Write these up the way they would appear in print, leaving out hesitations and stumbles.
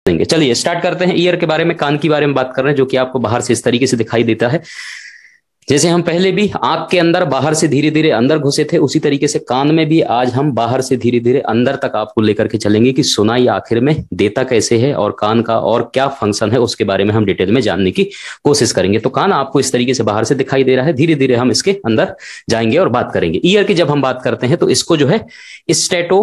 देंगे। चलिए स्टार्ट करते हैं। ईयर के बारे में, कान के बारे में बात कर रहे हैं, जो कि आपको बाहर से इस तरीके से दिखाई देता है। जैसे हम पहले भी आंख के अंदर बाहर से धीरे धीरे अंदर घुसे थे, उसी तरीके से कान में भी आज हम बाहर से धीरे धीरे अंदर तक आपको लेकर के चलेंगे कि सुनाई आखिर में देता कैसे है और कान का और क्या फंक्शन है, उसके बारे में हम डिटेल में जानने की कोशिश करेंगे। तो कान आपको इस तरीके से बाहर से दिखाई दे रहा है, धीरे धीरे हम इसके अंदर जाएंगे और बात करेंगे। ईयर की जब हम बात करते हैं तो इसको जो है स्टेटो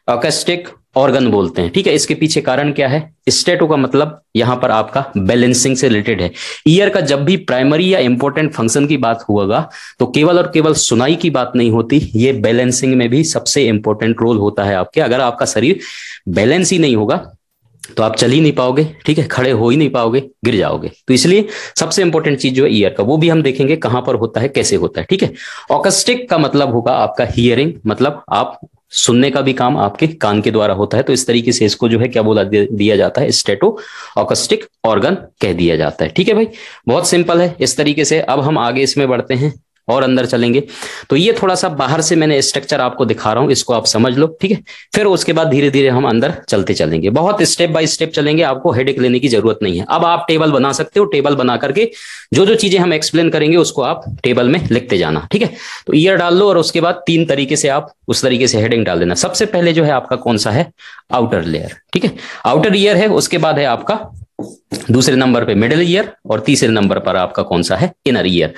अकस्टिक ऑर्गन बोलते हैं। ठीक है, इसके पीछे कारण क्या है? स्टेटो का मतलब यहां पर आपका बैलेंसिंग से रिलेटेड है। ईयर का जब भी प्राइमरी या इंपॉर्टेंट फंक्शन की बात होगा तो केवल और केवल सुनाई की बात नहीं होती, ये बैलेंसिंग में भी सबसे इंपॉर्टेंट रोल होता है आपके। अगर आपका शरीर बैलेंस ही नहीं होगा तो आप चल ही नहीं पाओगे, ठीक है, खड़े हो ही नहीं पाओगे, गिर जाओगे। तो इसलिए सबसे इंपॉर्टेंट चीज जो है ईयर का, वो भी हम देखेंगे कहां पर होता है, कैसे होता है। ठीक है, ऑकस्टिक का मतलब होगा आपका हियरिंग, मतलब आप सुनने का भी काम आपके कान के द्वारा होता है। तो इस तरीके से इसको जो है क्या बोला दिया जाता है, स्टेटो ऑकस्टिक ऑर्गन कह दिया जाता है। ठीक है भाई, बहुत सिंपल है। इस तरीके से अब हम आगे इसमें बढ़ते हैं और अंदर चलेंगे। तो ये थोड़ा सा बाहर से मैंने स्ट्रक्चर आपको दिखा रहा हूं, इसको आप समझ लो। ठीक है, फिर उसके बाद धीरे धीरे हम अंदर चलते चलेंगे, बहुत स्टेप बाय स्टेप चलेंगे, आपको हेडेक लेने की जरूरत नहीं है। अब आप टेबल बना सकते हो, टेबल बना करके जो जो चीजें हम एक्सप्लेन करेंगे उसको आप टेबल में लिखते जाना। ठीक है, तो ईयर डाल लो और उसके बाद तीन तरीके से आप उस तरीके से हेडिंग डाल देना। सबसे पहले जो है आपका कौन सा है, आउटर लेयर। ठीक है, आउटर ईयर है, उसके बाद है आपका दूसरे नंबर पे मिडिल ईयर और तीसरे नंबर पर आपका कौन सा है, इनर ईयर।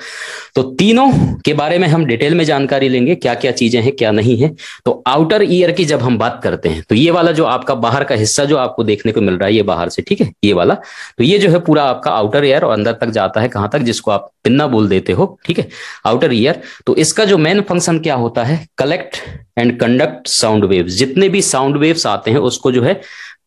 तो तीनों के बारे में हम डिटेल में जानकारी लेंगे, क्या क्या चीजें हैं क्या नहीं है। तो आउटर ईयर की जब हम बात करते हैं तो ये वाला जो आपका बाहर का हिस्सा जो आपको देखने को मिल रहा है ये बाहर से, ठीक है, ये वाला, तो ये जो है पूरा आपका आउटर ईयर और अंदर तक जाता है कहां तक, जिसको आप पिन्ना बोल देते हो। ठीक है, आउटर ईयर। तो इसका जो मेन फंक्शन क्या होता है, collect and conduct sound waves. जितने भी साउंड वेव्स आते हैं उसको जो है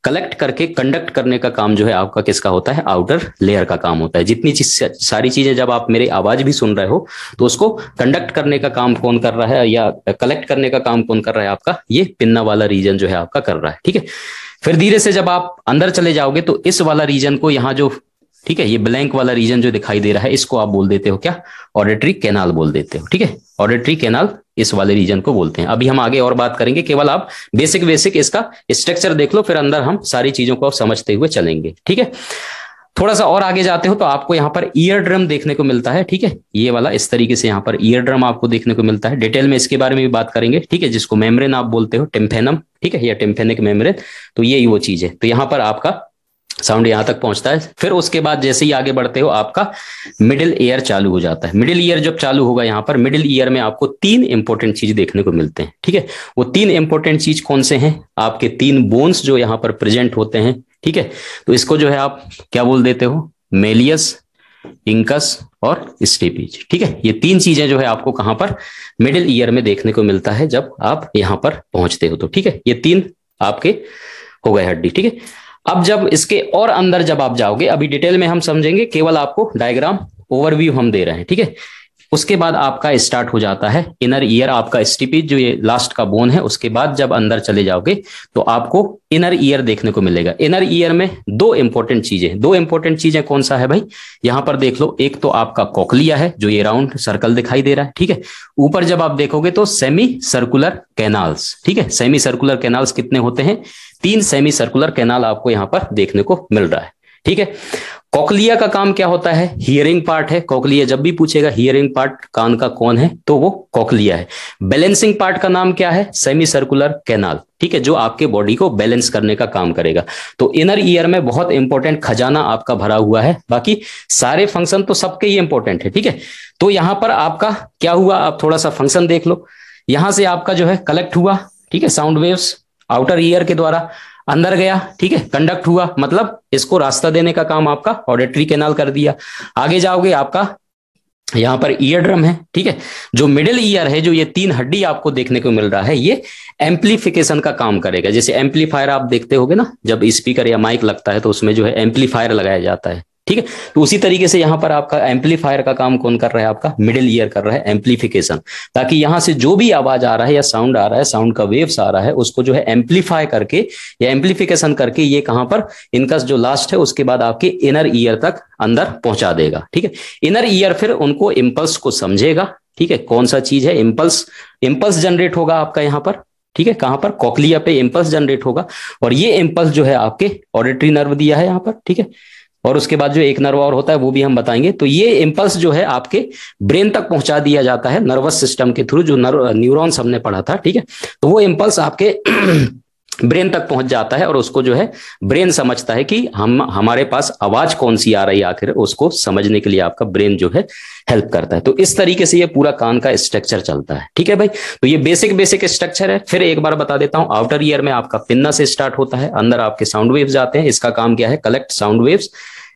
कलेक्ट करके कंडक्ट करने का काम जो है आपका किसका होता है, आउटर लेयर का काम होता है। जितनी सारी चीजें जब आप मेरी आवाज भी सुन रहे हो तो उसको कंडक्ट करने का काम कौन कर रहा है या कलेक्ट करने का काम कौन कर रहा है, आपका ये पिन्ना वाला रीजन जो है आपका कर रहा है। ठीक है, फिर धीरे से जब आप अंदर चले जाओगे तो इस वाला रीजन को यहाँ जो, ठीक है, ये ब्लैंक वाला रीजन जो दिखाई दे रहा है इसको आप बोल देते हो क्या, ऑडिटरी कैनाल बोल देते हो। ठीक है, ऑडिटरी कैनाल इस वाले रीजन को बोलते हैं। अभी हम आगे और बात करेंगे, केवल आप बेसिक इसका स्ट्रक्चर देख लो, फिर अंदर हम सारी चीजों को समझते हुए चलेंगे। ठीक है, थोड़ा सा और आगे जाते हो तो आपको यहाँ पर ईयर ड्रम देखने को मिलता है। ठीक है, ये वाला इस तरीके से यहाँ पर ईयर ड्रम आपको देखने को मिलता है। डिटेल में इसके बारे में भी बात करेंगे। ठीक है, जिसको मेम्ब्रेन आप बोलते हो, टिम्फेनम, ठीक है, या टिम्फेनिक मेम्ब्रेन, तो यही वो चीज है। तो यहाँ पर आपका साउंड यहां तक पहुंचता है। फिर उसके बाद जैसे ही आगे बढ़ते हो आपका मिडिल ईयर चालू हो जाता है। मिडिल ईयर जब चालू होगा यहाँ पर, मिडिल ईयर में आपको तीन इंपॉर्टेंट चीज देखने को मिलते हैं। ठीक है, वो तीन इंपॉर्टेंट चीज कौन से हैं, आपके तीन बोन्स जो यहाँ पर प्रेजेंट होते हैं। ठीक है, तो इसको जो है आप क्या बोल देते हो, मेलियस, इंकस और स्टेपिज। ठीक है, ये तीन चीजें जो है आपको कहां पर, मिडिल ईयर में देखने को मिलता है जब आप यहां पर पहुंचते हो। तो ठीक है, ये तीन आपके हो गए हड्डी। ठीक है, अब जब इसके और अंदर जब आप जाओगे, अभी डिटेल में हम समझेंगे, केवल आपको डायग्राम ओवरव्यू हम दे रहे हैं। ठीक है, उसके बाद आपका स्टार्ट हो जाता है इनर ईयर, आपका स्टिपिज जो ये लास्ट का बोन है। उसके बाद जब अंदर चले जाओगे तो आपको इनर ईयर देखने को मिलेगा। इनर ईयर में दो इंपॉर्टेंट चीजें कौन सा है भाई, यहां पर देख लो। एक तो आपका कोक्लिया है जो ये राउंड सर्कल दिखाई दे रहा है। ठीक है, ऊपर जब आप देखोगे तो सेमी सर्कुलर कैनाल्स। ठीक है, सेमी सर्कुलर कैनाल्स कितने होते हैं, तीन सेमी सर्कुलर कैनाल आपको यहां पर देखने को मिल रहा है। ठीक है, कोक्लिया का काम क्या होता है, हियरिंग पार्ट है। कोक्लिया जब भी पूछेगा हियरिंग पार्ट कान का कौन है तो वो कोक्लिया है। बैलेंसिंग पार्ट का नाम क्या है, सेमी सर्कुलर कैनाल। ठीक है, जो आपके बॉडी को बैलेंस करने का काम करेगा। तो इनर ईयर में बहुत इंपॉर्टेंट खजाना आपका भरा हुआ है। बाकी सारे फंक्शन तो सबके ही इंपॉर्टेंट है। ठीक है, तो यहां पर आपका क्या हुआ, आप थोड़ा सा फंक्शन देख लो। यहां से आपका जो है कलेक्ट हुआ, ठीक है, साउंड वेव्स आउटर ईयर के द्वारा अंदर गया। ठीक है, कंडक्ट हुआ, मतलब इसको रास्ता देने का काम आपका ऑडिटरी कैनाल कर दिया। आगे जाओगे आपका यहां पर ईयर ड्रम है। ठीक है, जो मिडिल ईयर है, जो ये तीन हड्डी आपको देखने को मिल रहा है, ये एम्पलीफिकेशन का काम करेगा। जैसे एम्पलीफायर आप देखते होगे ना, जब स्पीकर या माइक लगता है तो उसमें जो है एम्पलीफायर लगाया जाता है। ठीक है, तो उसी तरीके से यहां पर आपका एम्पलीफायर का काम कौन कर रहा है, आपका मिडिल ईयर कर रहा है, एम्पलीफिकेशन। ताकि यहां से जो भी आवाज आ रहा है या साउंड आ रहा है, साउंड का वेव्स आ रहा है, उसको जो है एम्पलीफाई करके या एम्पलीफिकेशन करके ये कहां पर, इनका जो लास्ट है उसके बाद आपके इनर ईयर तक अंदर पहुंचा देगा। ठीक है, इनर ईयर फिर उनको इंपल्स को समझेगा। ठीक है, कौन सा चीज है, इंपल्स जनरेट होगा आपका यहां पर ठीक है, कहां पर, कॉकलिया पे इम्पल्स जनरेट होगा, और ये इम्पल्स जो है आपके ऑडिटरी नर्व दिया है यहां पर, ठीक है, और उसके बाद जो एक नर्व और होता है वो भी हम बताएंगे। तो ये इम्पल्स जो है आपके ब्रेन तक पहुंचा दिया जाता है नर्वस सिस्टम के थ्रू, जो न्यूरॉन्स हमने पढ़ा था, ठीक है। तो वो इम्पल्स आपके ब्रेन तक पहुंच जाता है और उसको जो है ब्रेन समझता है कि हमारे पास आवाज कौन सी आ रही है, आखिर उसको समझने के लिए आपका ब्रेन जो है हेल्प करता है। तो इस तरीके से ये पूरा कान का स्ट्रक्चर चलता है, ठीक है भाई। तो ये बेसिक स्ट्रक्चर है। फिर एक बार बता देता हूं, आउटर ईयर में आपका पिन्ना से स्टार्ट होता है, अंदर आपके साउंड वेव्स आते हैं। इसका काम क्या है, collect sound waves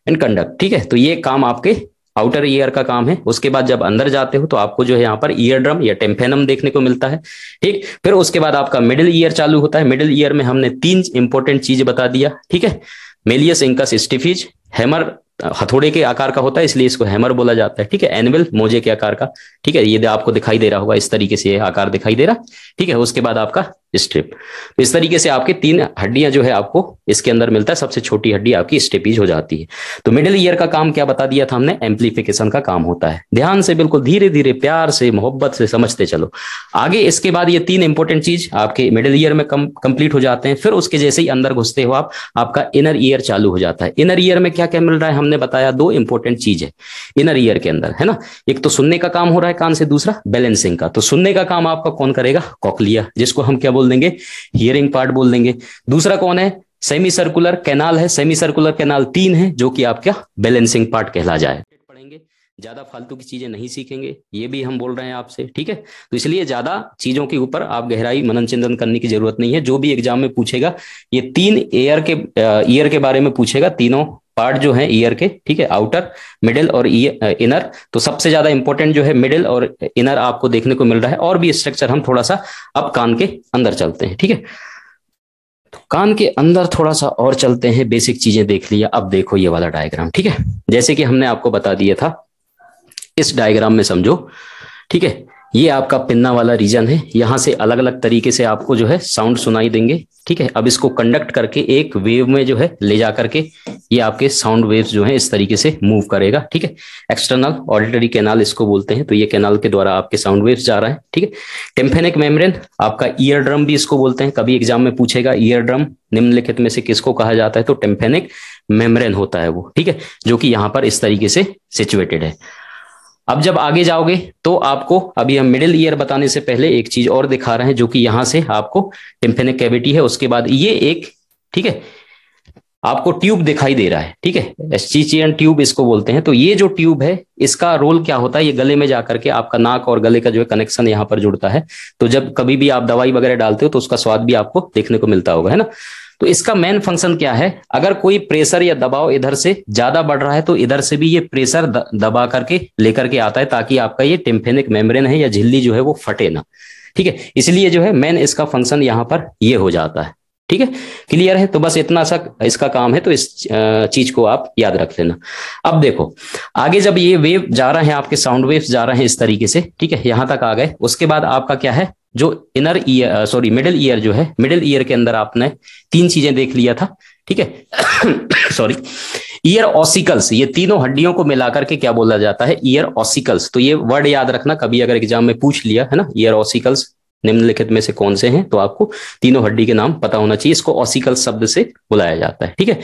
and conduct, ठीक है। तो ये काम आपके आउटर ईयर का काम है। उसके बाद जब अंदर जाते हो तो आपको जो है यहाँ पर ईयर ड्रम या टेम्पेनम देखने को मिलता है, ठीक। फिर उसके बाद आपका मिडिल ईयर चालू होता है। मिडिल ईयर में हमने 3 इंपॉर्टेंट चीज बता दिया, ठीक है। मेलियस इंकस स्टिफिज, हैमर हथौड़े के आकार का होता है इसलिए इसको हैमर बोला जाता है, ठीक है। एनविल मोजे के आकार का, ठीक है, ये आपको दिखाई दे रहा होगा, इस तरीके से आकार दिखाई दे रहा, ठीक है। उसके बाद आपका स्ट्रिप। तो इस तरीके से आपके 3 हड्डियां जो है आपको इसके अंदर मिलता है। सबसे छोटी हड्डी आपकी स्टेपीज हो जाती है। तो मिडिल ईयर का काम क्या बता दिया था हमने, एम्प्लीफिकेशन का काम होता है। ध्यान से, बिल्कुल धीरे धीरे प्यार से मोहब्बत से समझते चलो आगे। इसके बाद ये 3 इंपॉर्टेंट चीज आपके मिडिल ईयर में कंप्लीट हो जाते हैं। फिर उसके जैसे ही अंदर घुसते हो आप, आपका इनर ईयर चालू हो जाता है। इनर ईयर में क्या क्या मिल रहा है, हमने बताया 2 इंपॉर्टेंट चीज है इनर ईयर के अंदर, है ना। एक तो सुनने का काम हो रहा है कान से, दूसरा बैलेंसिंग का। तो सुनने का काम आपका कौन करेगा, कॉकलिया, जिसको हम क्या बोल देंगे, हियरिंग पार्ट बोल देंगे। दूसरा कौन है, सेमी सर्कुलर कैनाल है। सेमी सर्कुलर कैनाल 3 है, जो कि आपका बैलेंसिंग पार्ट कहला जाए। पढ़ेंगे, ज्यादा फालतू की चीजें नहीं सीखेंगे, ये भी हम बोल रहे हैं आपसे, ठीक है। तो इसलिए ज्यादा चीजों के ऊपर आप गहराई मनन चिंतन करने की जरूरत नहीं है। जो भी एग्जाम में पूछेगा ये 3 ईयर के बारे में पूछेगा, तीनों पार्ट जो है ईयर के, ठीक है, आउटर, मिडिल और इनर। तो सबसे ज्यादा इंपॉर्टेंट जो है मिडिल और इनर आपको देखने को मिल रहा है। और भी स्ट्रक्चर हम थोड़ा सा अब कान के अंदर चलते हैं, ठीक है। तो कान के अंदर थोड़ा सा और चलते हैं, बेसिक चीजें देख लिया। अब देखो ये वाला डायग्राम, ठीक है, जैसे कि हमने आपको बता दिया था, इस डायग्राम में समझो, ठीक है। ये आपका पिन्ना वाला रीजन है, यहां से अलग अलग तरीके से आपको जो है साउंड सुनाई देंगे, ठीक है। अब इसको कंडक्ट करके एक वेव में जो है ले जा करके ये आपके साउंड वेव्स जो है इस तरीके से मूव करेगा, ठीक है। एक्सटर्नल ऑडिटरी कैनाल इसको बोलते हैं। तो ये कैनाल के द्वारा आपके साउंड वेव्स जा रहा है, ठीक है। टेम्पेनिक मेम्ब्रेन, आपका ईयर ड्रम भी इसको बोलते हैं। कभी एग्जाम में पूछेगा ईयर ड्रम निम्नलिखित में से किसको कहा जाता है, तो टेम्पेनिक मेम्ब्रेन होता है वो, ठीक है, जो कि यहाँ पर इस तरीके से सिचुएटेड है। अब जब आगे जाओगे तो आपको, अभी हम मिडिल ईयर बताने से पहले एक चीज और दिखा रहे हैं, जो कि यहां से आपको टिम्पेनिक कैविटी है, उसके बाद ये एक, ठीक है, आपको ट्यूब दिखाई दे रहा है, ठीक है, एस्चिचियन ट्यूब इसको बोलते हैं। तो ये जो ट्यूब है इसका रोल क्या होता है, ये गले में जाकर के आपका नाक और गले का जो है कनेक्शन यहाँ पर जुड़ता है। तो जब कभी भी आप दवाई वगैरह डालते हो तो उसका स्वाद भी आपको देखने को मिलता होगा, है ना। तो इसका मेन फंक्शन क्या है, अगर कोई प्रेशर या दबाव इधर से ज्यादा बढ़ रहा है तो इधर से भी ये प्रेशर दबा करके लेकर के आता है, ताकि आपका ये टिम्पेनिक मेम्ब्रेन है या झिल्ली जो है वो फटे ना, ठीक है। इसलिए जो है मेन इसका फंक्शन यहाँ पर ये हो जाता है, ठीक है। क्लियर है, तो बस इतना सा इसका काम है, तो इस चीज को आप याद रख लेना। अब देखो आगे, जब ये वेव जा रहे हैं आपके साउंड वेव्स जा रहे हैं इस तरीके से, ठीक है, यहां तक आ गए। उसके बाद आपका क्या है, जो inner ear, sorry middle ear जो है, मिडिल ईयर के अंदर आपने 3 चीजें देख लिया था, ठीक है। सॉरी, ईयर ऑसिकल्स, ये तीनों हड्डियों को मिलाकर के क्या बोला जाता है, ईयर ऑसिकल्स। तो ये वर्ड याद रखना, कभी अगर एग्जाम में पूछ लिया है ना, ईयर ऑसिकल्स निम्नलिखित में से कौन से हैं, तो आपको तीनों हड्डी के नाम पता होना चाहिए। इसको ऑसिकल शब्द से बुलाया जाता है, ठीक है।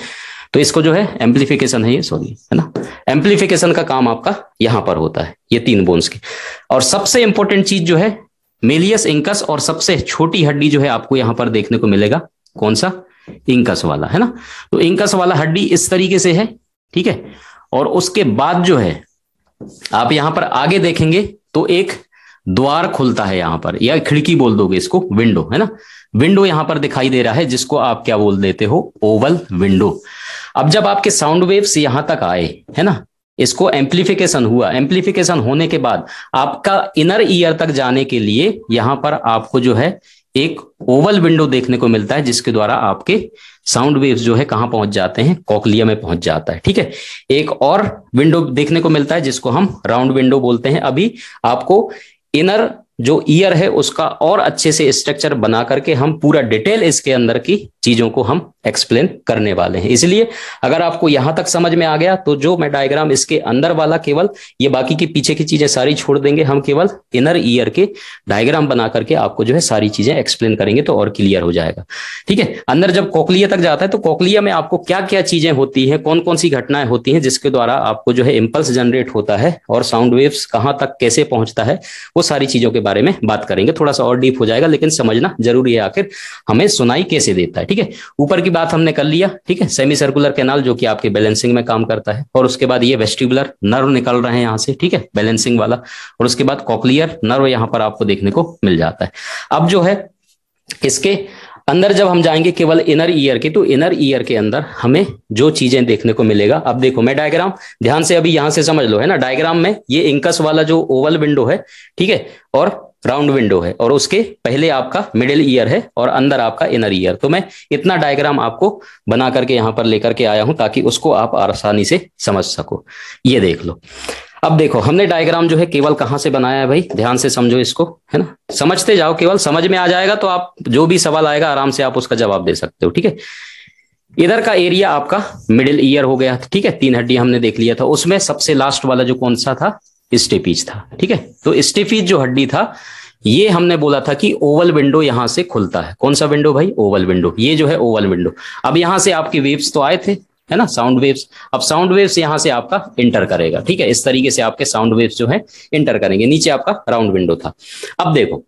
तो इसको जो है एम्प्लीफिकेशन है ये, सॉरी, है ना, एम्प्लीफिकेशन का काम आपका यहां पर होता है, ये 3 बोन्स के। और सबसे इंपॉर्टेंट चीज जो है मेलियस इंकस, और सबसे छोटी हड्डी जो है आपको यहां पर देखने को मिलेगा, कौन सा, इंकस वाला, है ना। तो इंकस वाला हड्डी इस तरीके से है, ठीक है। और उसके बाद जो है आप यहां पर आगे देखेंगे तो एक द्वार खुलता है यहां पर, या खिड़की बोल दोगे इसको, विंडो, है ना। विंडो यहां पर दिखाई दे रहा है, जिसको आप क्या बोल देते हो, ओवल विंडो। अब जब आपके साउंड वेव्स यहां तक आए, है ना, इसको एम्प्लीफिकेशन हुआ, एम्प्लीफिकेशन होने के बाद आपका इनर ईयर तक जाने के लिए यहां पर आपको जो है एक ओवल विंडो देखने को मिलता है, जिसके द्वारा आपके साउंड वेव्स जो है कहां पहुंच जाते हैं, कॉकलिया में पहुंच जाता है, ठीक है। एक और विंडो देखने को मिलता है जिसको हम राउंड विंडो बोलते हैं। अभी आपको इनर जो ईयर है उसका और अच्छे से स्ट्रक्चर बना करके हम पूरा डिटेल इसके अंदर की चीजों को हम एक्सप्लेन करने वाले हैं। इसलिए अगर आपको यहां तक समझ में आ गया तो जो मैं डायग्राम इसके अंदर वाला केवल ये बाकी की पीछे की चीजें सारी छोड़ देंगे, हम केवल इनर ईयर के डायग्राम बना करके आपको जो है सारी चीजें एक्सप्लेन करेंगे तो और क्लियर हो जाएगा। ठीक है, अंदर जब कोक्लिया तक जाता है तो कोक्लिया में आपको क्या क्या चीजें होती हैं, कौन कौन सी घटनाएं होती हैं जिसके द्वारा आपको जो है इंपल्स जनरेट होता है और साउंड वेव्स कहां तक कैसे पहुंचता है, वो सारी चीजों के बारे में बात करेंगे। थोड़ा सा और डीप हो जाएगा लेकिन समझना जरूरी है आखिर हमें सुनाई कैसे देता है। ठीक है, ऊपर की बात हमने कर लिया। ठीक है, सेमी सर्कुलर कैनाल जो कि आपके बैलेंसिंग में काम करता है, और उसके बाद ये वेस्टिबुलर नर्व निकल रहे हैं यहां से, ठीक है, बैलेंसिंग वाला, और उसके बाद कॉक्लियर नर्व यहां पर आपको देखने को मिल जाता है। अब जो है इसके अंदर जब हम जाएंगे केवल इनर ईयर के, तो इनर ईयर के अंदर हमें जो चीजें देखने को मिलेगा, अब देखो मैं डायग्राम ध्यान से अभी यहां से समझ लो, है ना। डायग्राम में ये इंकस वाला जो ओवल विंडो है, ठीक है, और राउंड विंडो है, और उसके पहले आपका मिडिल ईयर है और अंदर आपका इनर ईयर। तो मैं इतना डायग्राम आपको बना करके यहां पर लेकर के आया हूं ताकि उसको आप आसानी से समझ सको। ये देख लो, अब देखो हमने डायग्राम जो है केवल कहां से बनाया है भाई, ध्यान से समझो इसको, है ना, समझते जाओ, केवल समझ में आ जाएगा तो आप जो भी सवाल आएगा आराम से आप उसका जवाब दे सकते हो। ठीक है, इधर का एरिया आपका मिडिल ईयर हो गया, ठीक है, 3 हड्डी हमने देख लिया था, उसमें सबसे लास्ट वाला जो कौन सा था, स्टेपीज था। ठीक है, तो स्टेपीज जो हड्डी था ये हमने बोला था कि ओवल विंडो यहां से खुलता है। कौन सा विंडो भाई, ओवल विंडो, ये जो है ओवल विंडो। अब यहां से आपके वेव्स तो आए थे, है ना, साउंड वेव्स। अब साउंड वेव्स यहां से आपका इंटर करेगा, ठीक है, इस तरीके से आपके साउंड वेव्स जो है इंटर करेंगे। नीचे आपका राउंड विंडो था। अब देखो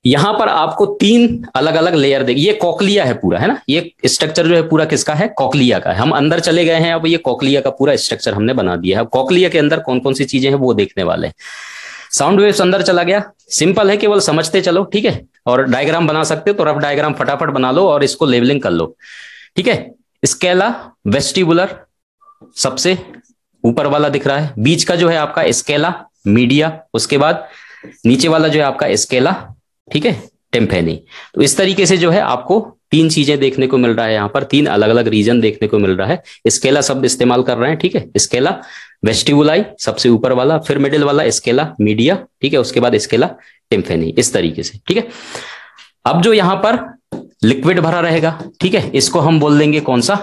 यहां पर आपको 3 अलग अलग लेयर देखिए, ये कॉक्लिया है पूरा, है ना, ये स्ट्रक्चर जो है पूरा किसका है, कॉक्लिया का है। हम अंदर चले गए हैं, अब ये कॉक्लिया का पूरा स्ट्रक्चर हमने बना दिया है। अब कॉक्लिया के अंदर कौन कौन सी चीजें हैं वो देखने वाले हैं। साउंड वेव्स अंदर चला गया, सिंपल है, केवल समझते चलो। ठीक है, और डायग्राम बना सकते हो तो रफ डायग्राम फटाफट बना लो और इसको लेवलिंग कर लो। ठीक है, स्केला वेस्टिबुलर सबसे ऊपर वाला दिख रहा है, बीच का जो है आपका स्केला मीडिया, उसके बाद नीचे वाला जो है आपका स्केला, ठीक है, टिम्पैनी। तो इस तरीके से जो है आपको 3 चीजें देखने को मिल रहा है, यहाँ पर 3 अलग अलग रीजन देखने को मिल रहा है। स्केला शब्द इस्तेमाल कर रहे हैं, ठीक है, स्केला वेस्टिबुलाई सबसे ऊपर वाला, फिर मिडिल वाला स्केला मीडिया, ठीक है, उसके बाद स्केला टिम्पैनी, इस तरीके से। ठीक है, अब जो यहां पर लिक्विड भरा रहेगा, ठीक है, इसको हम बोल देंगे कौन सा,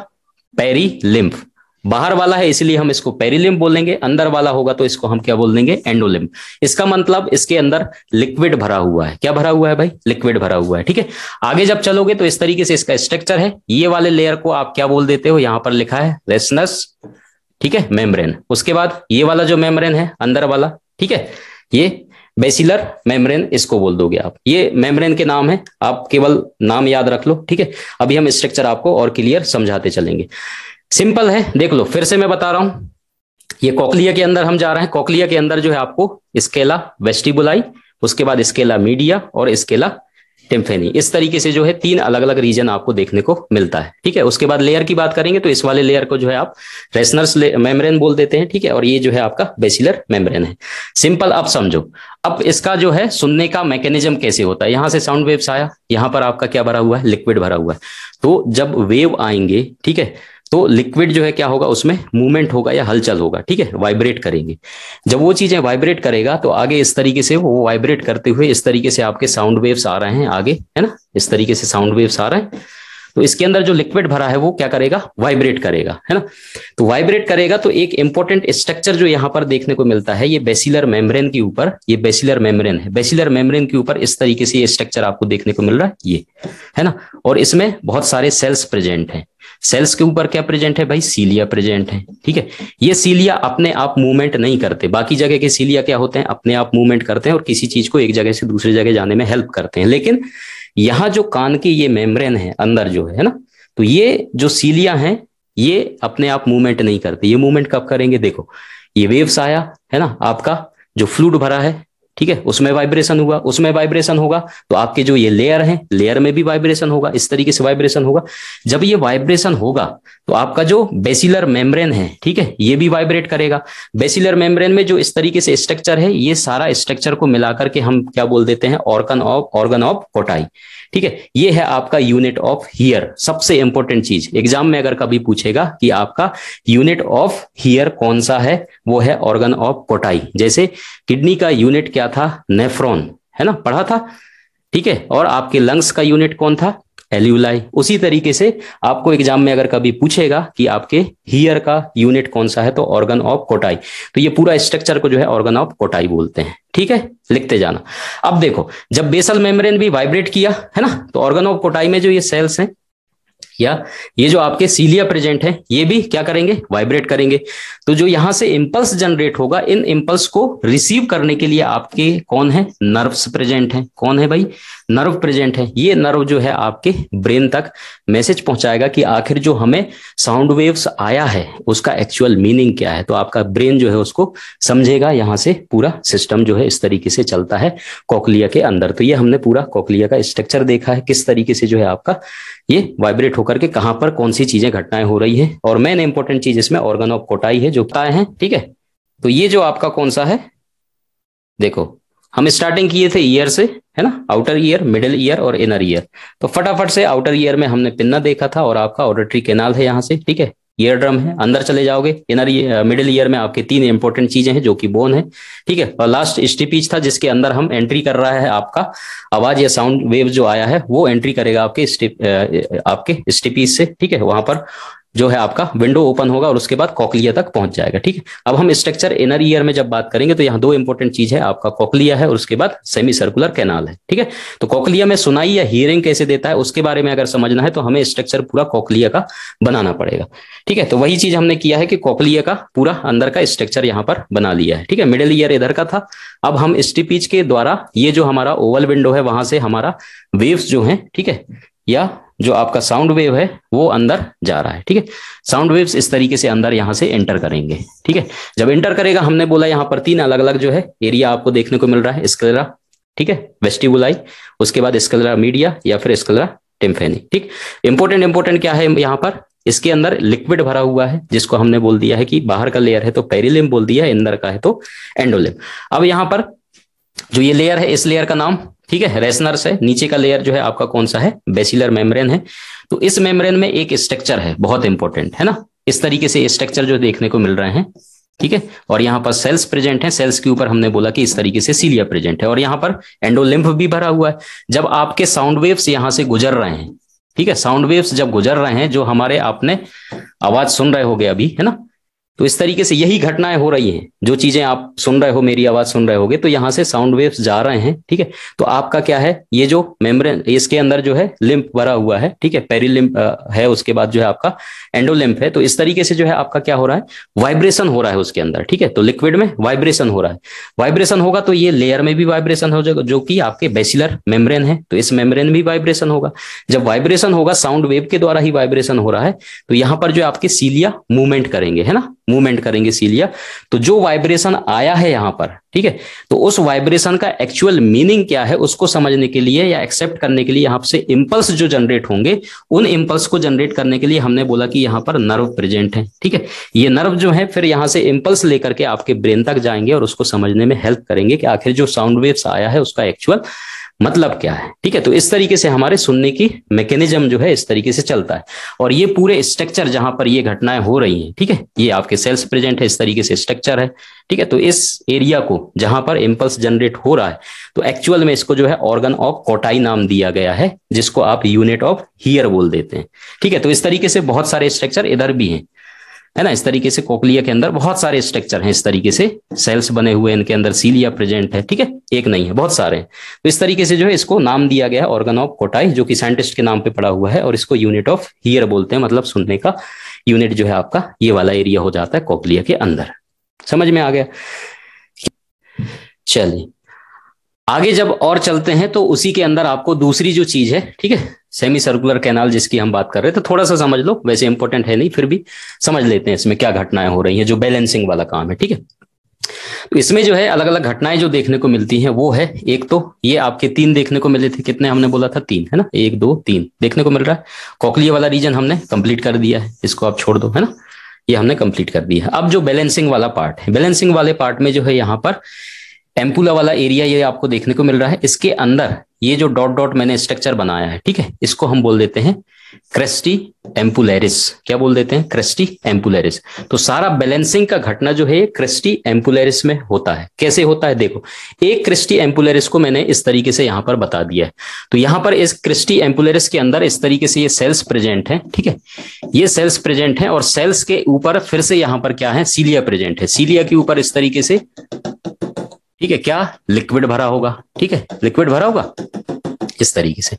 पेरीलिम्फ। बाहर वाला है इसलिए हम इसको पेरीलिम्फ बोलेंगे, अंदर वाला होगा तो इसको हम क्या बोल देंगे, एंडोलिम्फ। इसका मतलब इसके अंदर लिक्विड भरा हुआ है। क्या भरा हुआ है भाई, लिक्विड भरा हुआ है। ठीक है, आगे जब चलोगे तो इस तरीके से इसका स्ट्रक्चर है। ये वाले लेयर को आप क्या बोल देते हो, यहां पर लिखा है रेसनस, ठीक है, मेम्ब्रेन। उसके बाद ये वाला जो मेम्ब्रेन है अंदर वाला, ठीक है, ये बेसिलर मेम्ब्रेन इसको बोल दोगे आप। ये मेम्ब्रेन के नाम है, आप केवल नाम याद रख लो। ठीक है, अभी हम स्ट्रक्चर आपको और क्लियर समझाते चलेंगे। सिंपल है, देख लो, फिर से मैं बता रहा हूं, ये कॉक्लिया के अंदर हम जा रहे हैं। कॉक्लिया के अंदर जो है आपको स्केला वेस्टिबुलाई, उसके बाद स्केला मीडिया और स्केला टिम्पैनी, इस तरीके से जो है 3 अलग अलग रीजन आपको देखने को मिलता है। ठीक है, उसके बाद लेयर की बात करेंगे तो इस वाले लेयर को जो है आप रेसनर्स मेम्ब्रेन बोल देते हैं। ठीक है, और ये जो है आपका बेसिलर मेम्ब्रेन है। सिंपल, अब समझो, अब इसका जो है सुनने का मैकेनिज्म कैसे होता है। यहां से साउंड वेव्स आया, यहां पर आपका क्या भरा हुआ है, लिक्विड भरा हुआ है। तो जब वेव आएंगे, ठीक है, तो लिक्विड जो है क्या होगा, उसमें मूवमेंट होगा या हलचल होगा, ठीक है, वाइब्रेट करेंगे। जब वो चीजें वाइब्रेट करेगा तो आगे इस तरीके से वो वाइब्रेट करते हुए इस तरीके से आपके साउंड वेव्स आ रहे हैं आगे, है ना, इस तरीके से साउंड वेव्स आ रहे हैं। तो इसके अंदर जो लिक्विड भरा है वो क्या करेगा, वाइब्रेट करेगा, है ना। तो वाइब्रेट करेगा तो एक इंपॉर्टेंट स्ट्रक्चर जो यहां पर देखने को मिलता है, ये बेसिलर मेम्ब्रेन के ऊपर, ये बेसिलर मेम्ब्रेन है, बेसिलर मेम्ब्रेन के ऊपर इस तरीके से ये स्ट्रक्चर आपको देखने को मिल रहा है, ये, है ना। और इसमें बहुत सारे सेल्स प्रेजेंट हैं। सेल्स के ऊपर क्या प्रेजेंट है भाई, सीलिया प्रेजेंट है। ठीक है, ये सीलिया अपने आप मूवमेंट नहीं करते, बाकी जगह के सीलिया क्या होते हैं, अपने आप मूवमेंट करते हैं और किसी चीज को एक जगह से दूसरी जगह जाने में हेल्प करते हैं। लेकिन यहां जो कान की ये मेम्ब्रेन है अंदर जो है ना, तो ये जो सीलिया है ये अपने आप मूवमेंट नहीं करते। ये मूवमेंट कब करेंगे, देखो ये वेव्स आया, है ना, आपका जो फ्लूइड भरा है, ठीक है, उसमें वाइब्रेशन हुआ, उसमें वाइब्रेशन होगा तो आपके जो ये लेयर है, लेयर में भी वाइब्रेशन होगा, इस तरीके से वाइब्रेशन होगा। जब ये वाइब्रेशन होगा तो आपका जो बेसिलर मेम्ब्रेन है, ठीक है, ये भी वाइब्रेट करेगा। बेसिलर मेम्ब्रेन में जो इस तरीके से स्ट्रक्चर है, ये सारा स्ट्रक्चर को मिलाकर के हम क्या बोल देते हैं, ऑर्गन ऑफ कोटाई। ठीक है, ये है आपका यूनिट ऑफ हियर। सबसे इंपॉर्टेंट चीज एग्जाम में अगर कभी पूछेगा कि आपका यूनिट ऑफ हियर कौन सा है, वो है ऑर्गन ऑफ कोटाई। जैसे किडनी का यूनिट क्या था? नेफ्रॉन, है ना, पढ़ा था, ठीक है। और आपके लंग्स का यूनिट कौन था? एल्यूलाई। उसी तरीके से आपको एग्जाम में अगर कभी पूछेगा कि आपके हियर का यूनिट कौन सा है, तो ऑर्गन ऑफ कोटाई। तो ये पूरा स्ट्रक्चर को जो है ऑर्गन ऑफ कोटाई बोलते हैं, ठीक है, लिखते जाना। अब देखो, जब बेसल मेम्ब्रेन भी वाइब्रेट किया, है ना, तो ऑर्गन ऑफ कोटाई में जो ये सेल्स हैं या ये जो आपके सीलिया प्रेजेंट है, ये भी क्या करेंगे? वाइब्रेट करेंगे। तो जो यहां से इंपल्स जनरेट होगा, इन इंपल्स को रिसीव करने के लिए आपके कौन है? नर्व्स प्रेजेंट है। कौन है भाई? नर्व प्रेजेंट है। ये नर्व जो है आपके ब्रेन तक मैसेज पहुंचाएगा कि आखिर जो हमें साउंड वेव्स आया है उसका एक्चुअल मीनिंग क्या है। तो आपका ब्रेन जो है उसको समझेगा। यहां से पूरा सिस्टम जो है इस तरीके से चलता है कोक्लिया के अंदर। तो ये हमने पूरा कोक्लिया का स्ट्रक्चर देखा है, किस तरीके से जो है आपका ये वाइब्रेट होकर के कहां पर कौन सी चीजें घटनाएं हो रही है। और मेन इंपॉर्टेंट चीज इसमें ऑर्गन ऑफ कोटाई है जो बताए हैं, ठीक है। तो ये जो आपका कौन सा है, देखो हम स्टार्टिंग किए थे ईयर से, है ना, आउटर ईयर, मिडिल ईयर और इनर ईयर। तो फटाफट से आउटर ईयर में हमने पिन्ना देखा था और आपका ऑडिटरी कैनाल है यहां से, ठीक है, ईयर ड्रम है। अंदर चले जाओगे इनर मिडिल ईयर में आपके 3 इंपॉर्टेंट चीजें हैं जो कि बोन है, ठीक है। और लास्ट स्टिपीच था जिसके अंदर हम एंट्री कर रहा है आपका आवाज या साउंड वेव जो आया है वो एंट्री करेगा आपके स्टिपीच से, ठीक है। वहां पर जो है आपका विंडो ओपन होगा और उसके बाद कोक्लिया तक पहुंच जाएगा, ठीक है। अब हम स्ट्रक्चर इनर ईयर में जब बात करेंगे तो यहाँ 2 इंपॉर्टेंट चीज है, आपका कोक्लिया है और उसके बाद सेमी सर्कुलर कैनाल है, ठीक है। तो कोक्लिया में सुनाई या हियरिंग कैसे देता है उसके बारे में अगर समझना है तो हमें स्ट्रक्चर पूरा कोक्लिया का बनाना पड़ेगा, ठीक है। तो वही चीज हमने किया है कि कोक्लिया का पूरा अंदर का स्ट्रक्चर यहाँ पर बना लिया है, ठीक है। मिडिल ईयर इधर का था। अब हम स्टिपीच के द्वारा ये जो हमारा ओवल विंडो है वहां से हमारा वेव्स जो है, ठीक है, या जो आपका साउंड वेव है वो अंदर जा रहा है, ठीक है। साउंड वेव्स इस तरीके से अंदर यहां से एंटर करेंगे, ठीक है। जब एंटर करेगा, हमने बोला यहां पर 3 अलग अलग जो है एरिया आपको देखने को मिल रहा है, स्क्लेरा, ठीक है, वेस्टिबुलाई, उसके बाद स्क्लेरा मीडिया या फिर स्क्लेरा टिम्पैनी, ठीक। इंपॉर्टेंट क्या है यहाँ पर? इसके अंदर लिक्विड भरा हुआ है जिसको हमने बोल दिया है कि बाहर का लेयर है तो पेरिलिम्ब बोल दिया है, अंदर का है तो एंडोलिम्ब। अब यहाँ पर जो ये लेयर है, इस लेयर का नाम, ठीक है, रेसनर्स है। नीचे का लेयर जो है आपका कौन सा है? बेसिलर मेम्ब्रेन है। तो इस मेम्ब्रेन में एक स्ट्रक्चर है बहुत इंपॉर्टेंट, है ना, इस तरीके से स्ट्रक्चर जो देखने को मिल रहे हैं, ठीक है। और यहाँ पर सेल्स प्रेजेंट है। सेल्स के ऊपर हमने बोला कि इस तरीके से सीलिया प्रेजेंट है और यहाँ पर एंडोलिम्फ भी भरा हुआ है। जब आपके साउंड वेव्स यहाँ से गुजर रहे हैं, ठीक है, साउंड वेव्स जब गुजर रहे हैं, जो हमारे आपने आवाज सुन रहे होगे अभी, है ना, तो इस तरीके से यही घटनाएं हो रही हैं। जो चीजें आप सुन रहे हो, मेरी आवाज सुन रहे होगे, तो यहां से साउंड वेव्स जा रहे हैं, ठीक है। तो आपका क्या है? ये जो मेम्ब्रेन, इसके अंदर जो है लिम्फ भरा हुआ है, ठीक है, पेरिलिम्फ है, उसके बाद जो है आपका एंडोलिम्फ है। तो इस तरीके से जो है आपका क्या हो रहा है? वाइब्रेशन हो रहा है उसके अंदर, ठीक है। तो लिक्विड में वाइब्रेशन हो रहा है। वाइब्रेशन होगा तो ये लेयर में भी वाइब्रेशन हो जाएगा जो कि आपके बेसिलर मेम्ब्रेन है, तो इस मेम्ब्रेन में भी वाइब्रेशन होगा। जब वाइब्रेशन होगा, साउंड वेव के द्वारा ही वाइब्रेशन हो रहा है, तो यहां पर जो आपके सीलिया मूवमेंट करेंगे, है ना, मूवमेंट करेंगे सीलिया। तो जो वाइब्रेशन आया है यहां पर, ठीक है, तो उस वाइब्रेशन का एक्चुअल मीनिंग क्या है उसको समझने के लिए या एक्सेप्ट करने के लिए यहां से इंपल्स जो जनरेट होंगे, उन इंपल्स को जनरेट करने के लिए हमने बोला कि यहां पर नर्व प्रेजेंट है, ठीक है। ये नर्व जो है फिर यहां से इंपल्स लेकर के आपके ब्रेन तक जाएंगे और उसको समझने में हेल्प करेंगे कि आखिर जो साउंड वेव्स आया है उसका एक्चुअल मतलब क्या है, ठीक है। तो इस तरीके से हमारे सुनने की मैकेनिज्म जो है इस तरीके से चलता है। और ये पूरे स्ट्रक्चर जहां पर ये घटनाएं हो रही हैं, ठीक है, ये आपके सेल्स प्रेजेंट है, इस तरीके से स्ट्रक्चर है, ठीक है। तो इस एरिया को जहां पर इंपल्स जनरेट हो रहा है, तो एक्चुअल में इसको जो है ऑर्गन ऑफ कोटाई नाम दिया गया है, जिसको आप यूनिट ऑफ हियर बोल देते हैं, ठीक है। तो इस तरीके से बहुत सारे स्ट्रक्चर इधर भी हैं, है ना। इस तरीके से कोक्लिया के अंदर बहुत सारे स्ट्रक्चर हैं, इस तरीके से सेल्स बने हुए, इनके अंदर सीलिया प्रेजेंट है, ठीक है, एक नहीं है, बहुत सारे हैं। तो इस तरीके से जो है इसको नाम दिया गया है ऑर्गन ऑफ कोटाई, जो कि साइंटिस्ट के नाम पे पड़ा हुआ है, और इसको यूनिट ऑफ हियर बोलते हैं, मतलब सुनने का यूनिट जो है आपका ये वाला एरिया हो जाता है कोक्लिया के अंदर। समझ में आ गया? चलिए आगे जब और चलते हैं तो उसी के अंदर आपको दूसरी जो चीज है, ठीक है, सेमी सर्कुलर कैनाल जिसकी हम बात कर रहे थे, थोड़ा सा समझ लो, वैसे इंपॉर्टेंट है नहीं, फिर भी समझ लेते हैं इसमें क्या घटनाएं हो रही हैं, जो बैलेंसिंग वाला काम है, ठीक है। तो इसमें जो है अलग अलग घटनाएं जो देखने को मिलती हैं वो है, एक तो ये आपके 3 देखने को मिले थे, कितने हमने बोला था? 3, है ना, 1 2 3 देखने को मिल रहा है। कोक्लिया वाला रीजन हमने कंप्लीट कर दिया है, इसको आप छोड़ दो, है ना, ये हमने कंप्लीट कर दिया है। अब जो बैलेंसिंग वाला पार्ट है, बैलेंसिंग वाले पार्ट में जो है यहाँ पर एम्पुला वाला एरिया ये आपको देखने को मिल रहा है। इसके अंदर ये जो डॉट डॉट मैंने स्ट्रक्चर बनाया है, ठीक है, इसको हम बोल देते हैं क्रेस्टी एम्पुलेरिस। क्या बोल देते हैं? क्रेस्टी एम्पुलेरिस। तो सारा बैलेंसिंग का घटना जो है क्रेस्टी एम्पुलेरिस में होता है। कैसे होता है? देखो, एक क्रेस्टी एम्पुलेरिस को मैंने इस तरीके से यहां पर बता दिया है। तो यहां पर इस क्रेस्टी एम्पुलेरिस के अंदर इस तरीके से ये सेल्स प्रेजेंट है, ठीक है, ये सेल्स प्रेजेंट है, और सेल्स के ऊपर फिर से यहां पर क्या है? सीलिया प्रेजेंट है। सीलिया के ऊपर इस तरीके से, ठीक है, क्या लिक्विड भरा होगा, ठीक है, लिक्विड भरा होगा इस तरीके से।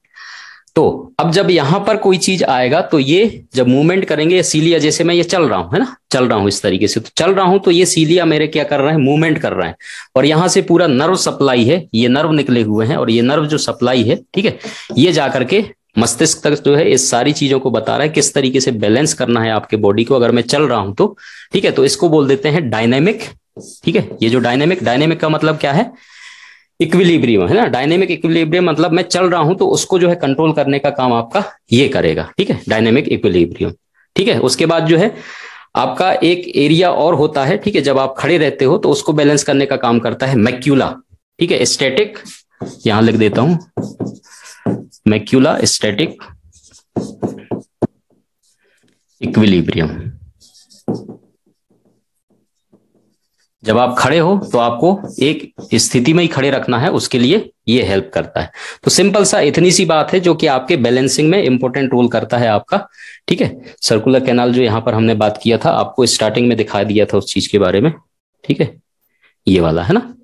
तो अब जब यहां पर कोई चीज आएगा तो ये जब मूवमेंट करेंगे, सीलिया, जैसे मैं ये चल रहा हूं, है ना, चल रहा हूं इस तरीके से, तो चल रहा हूं तो ये सीलिया मेरे क्या कर रहा है? मूवमेंट कर रहा है। और यहां से पूरा नर्व सप्लाई है, ये नर्व निकले हुए हैं, और ये नर्व जो सप्लाई है, ठीक है, ये जाकर के मस्तिष्क तक जो है इस सारी चीजों को बता रहा है किस तरीके से बैलेंस करना है आपके बॉडी को अगर मैं चल रहा हूं तो, ठीक है। तो इसको बोल देते हैं डायनेमिक, ठीक है। ये जो डायनेमिक का मतलब क्या है? इक्विलिब्रियम, है ना। डायनेमिक इक्विलिब्रियम मतलब मैं चल रहा हूं तो उसको जो है कंट्रोल करने का काम आपका ये करेगा, ठीक है, डायनेमिक इक्विलिब्रियम, ठीक है। उसके बाद जो है आपका एक एरिया और होता है, ठीक है, जब आप खड़े रहते हो तो उसको बैलेंस करने का काम करता है मैक्यूला, ठीक है, स्टैटिक, यहां लिख देता हूं मैक्यूला स्टैटिक इक्विलिब्रियम। जब आप खड़े हो तो आपको एक स्थिति में ही खड़े रखना है, उसके लिए ये हेल्प करता है। तो सिंपल सा इतनी सी बात है जो कि आपके बैलेंसिंग में इंपॉर्टेंट रोल करता है आपका, ठीक है। सर्कुलर कैनाल जो यहां पर हमने बात किया था, आपको स्टार्टिंग में दिखा दिया था उस चीज के बारे में, ठीक है, ये वाला, है ना।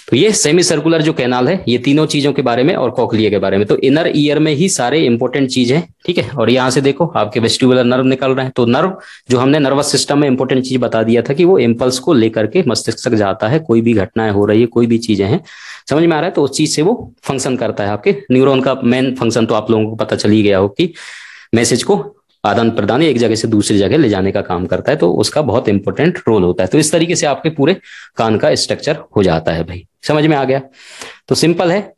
तो ये सेमी सर्कुलर जो कैनाल है, ये तीनों चीजों के बारे में और कॉकलिया के बारे में। तो इनर ईयर में ही सारे इंपॉर्टेंट चीज है, ठीक है। और यहां से देखो आपके वेस्टिबुलर नर्व निकल रहे हैं। तो नर्व जो हमने नर्वस सिस्टम में इंपॉर्टेंट चीज बता दिया था कि वो इम्पल्स को लेकर के मस्तिष्क तक जाता है। कोई भी घटनाएं हो रही है, कोई भी चीजें हैं, समझ में आ रहा है, तो उस चीज से वो फंक्शन करता है। आपके न्यूरॉन का मेन फंक्शन तो आप लोगों को पता चल ही गया हो कि मैसेज को आदान प्रदान एक जगह से दूसरी जगह ले जाने का काम करता है। तो उसका बहुत इंपॉर्टेंट रोल होता है। तो इस तरीके से आपके पूरे कान का स्ट्रक्चर हो जाता है भाई, समझ में आ गया। तो सिंपल है,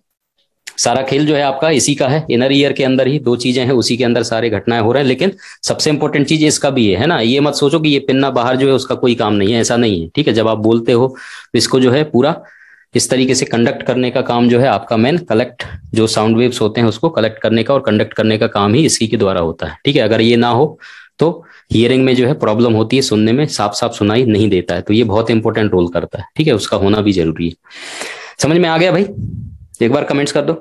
सारा खेल जो है आपका इसी का है। इनर ईयर के अंदर ही दो चीजें हैं, उसी के अंदर सारे घटनाएं हो रहे हैं। लेकिन सबसे इंपॉर्टेंट चीज इसका भी है ना। ये मत सोचो कि ये पिन्ना बाहर जो है उसका कोई काम नहीं है, ऐसा नहीं है, ठीक है। जब आप बोलते हो तो इसको जो है पूरा इस तरीके से कंडक्ट करने का काम जो है आपका मेन, कलेक्ट जो साउंड वेव्स होते हैं उसको कलेक्ट करने का और कंडक्ट करने का काम ही इसी के द्वारा होता है, ठीक है। अगर ये ना हो तो हियरिंग में जो है प्रॉब्लम होती है, सुनने में साफ साफ सुनाई नहीं देता है। तो ये बहुत इंपॉर्टेंट रोल करता है, ठीक है, उसका होना भी जरूरी है। समझ में आ गया भाई? एक बार कमेंट्स कर दो।